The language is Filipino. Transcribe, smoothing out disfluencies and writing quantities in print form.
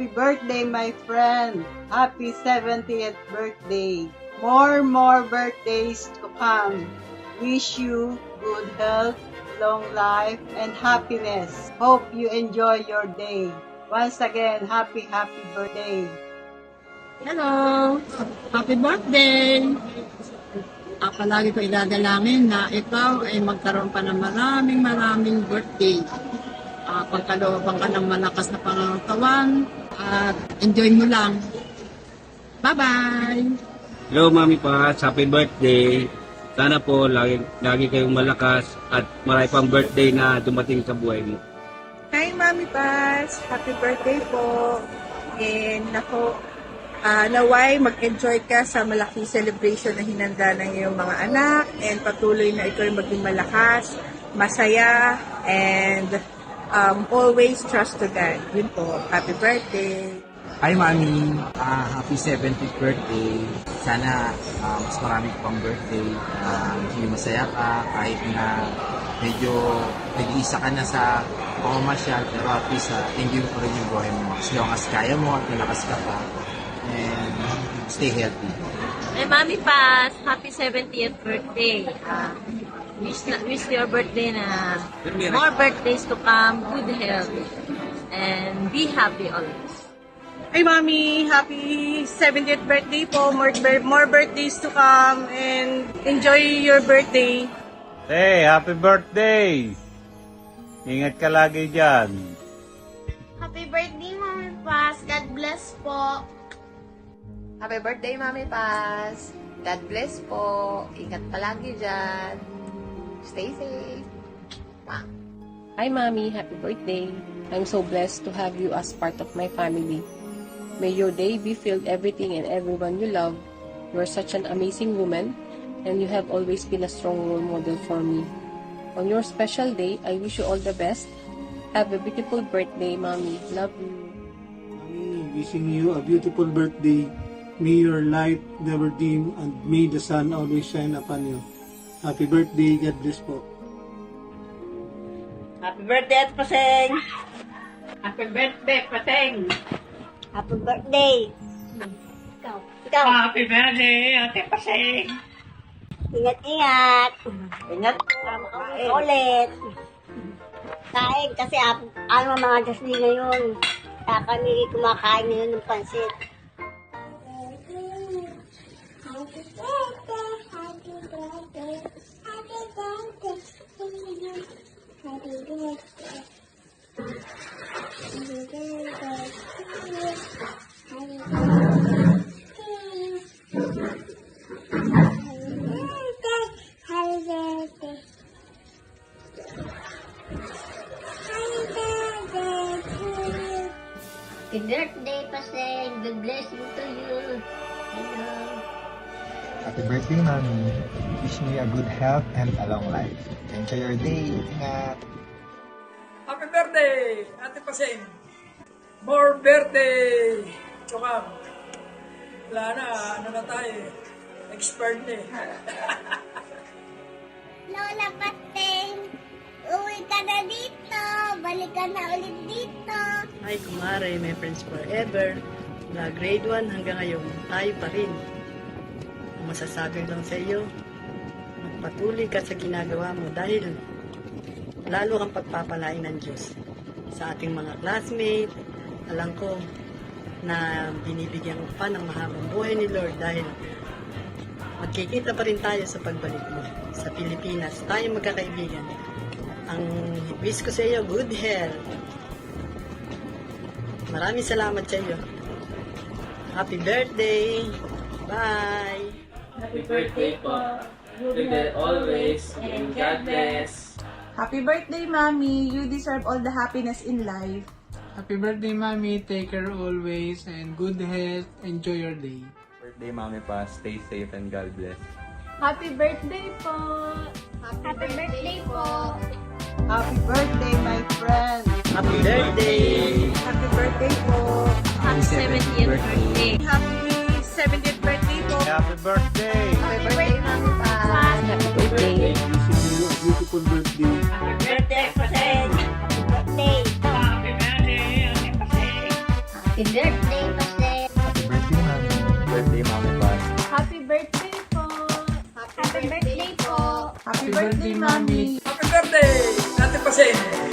Happy birthday, my friend. Happy 70th birthday. More birthdays to come. Wish you good health, long life, and happiness. Hope you enjoy your day. Once again, happy birthday. Hello! Happy birthday! Palagi ko idadalangin na ikaw ay magkaroon pa ng maraming birthday. Pagkalooban ka ng malakas na pangangatawan at enjoy mo lang. Bye-bye! Hello, Mami Pats. Happy birthday. Sana po lagi kayong malakas at marami pang birthday na dumating sa buhay mo. Hi, Mami Paz! Happy birthday po! And naway mag-enjoy ka sa malaking celebration na hinanda ng iyong mga anak and patuloy na ikaw ay maging malakas, masaya, and always trust to God. Yun po. Happy birthday! Hi Mami, happy 70th birthday. Sana mas marami pang birthday. Hindi masaya ka kahit na medyo nag-iisa ka na sa pamamasyal, pero at least enjoy mo pa rin yung buhay mo. As long as kaya mo at malakas ka pa. And stay healthy. Hey, Mami Paz, happy 70th birthday. Wish your birthday na more birthdays to come, good health, and be happy always. Hi, Mami! Happy 70th birthday po! More birthdays to come and enjoy your birthday! Hey, happy birthday! Ingat ka lagi dyan. Happy birthday, Mami Paz. God bless po. Happy birthday, Mami Paz. God bless po. Ingat palagi dyan. Stay safe. Hi, Mommy. Happy birthday. I'm so blessed to have you as part of my family. May your day be filled everything and everyone you love. You are such an amazing woman, and you have always been a strong role model for me. On your special day, I wish you all the best. Have a beautiful birthday, Mommy. Love you. Mommy, wishing you a beautiful birthday. May your light never dim and may the sun always shine upon you. Happy birthday. God bless po. Happy birthday at Paseng! Happy birthday, Paseng! Happy birthday. Ikaw. Happy birthday, Ate Paseng! Ingat. Ingat po. Ulit. Kain kasi mga gasli ngayon. Kaya kami kumakain ngayon ng pansit. Happy birthday, Paseng. Good blessing to you. Hello. Happy birthday, Mami. Wishing you a good health and a long life. Enjoy your day. Ingat. Happy birthday, Ate Paseng. More birthday to come. Wala na, na tayo. Expired na Lola Paseng, uwi ka na dito. Balik ka na ulit dito. Hi, kumare, my friends forever. Na grade 1 hanggang ngayon, tayo pa rin. Ang masasabi lang sa iyo, magpatuloy ka sa ginagawa mo dahil lalo kang pagpapalain ng Diyos. Sa ating mga classmates, alam ko na binibigyan ko pa ng mahabang buhay ni Lord dahil magkikita pa rin tayo sa pagbalik mo. Sa Pilipinas, tayo magkakaibigan. Ang wish ko sa iyo, good health. Maraming salamat sa iyo. Happy birthday! Bye! Happy birthday po! Good health always, and God bless! Happy birthday, Mami! You deserve all the happiness in life. Happy birthday, Mami. Take care always and good health. Enjoy your day. Birthday, Mami Pats. Stay safe and God bless. Happy birthday po! Happy birthday po! Happy birthday, my friend. Happy birthday! Happy birthday po! Happy 70th birthday. Happy 70th birthday po! Happy birthday! Happy birthday, Mami Paz! Happy birthday. Wishing you a beautiful birthday. Happy birthday, Paseng! Happy birthday! Happy birthday, Ate Paseng! Happy Happy birthday, Jose. Happy birthday, Mami. Birthday, Mami Paz. Happy birthday po! Happy birthday po. Happy birthday, Mami. Happy birthday, Ate Paseng!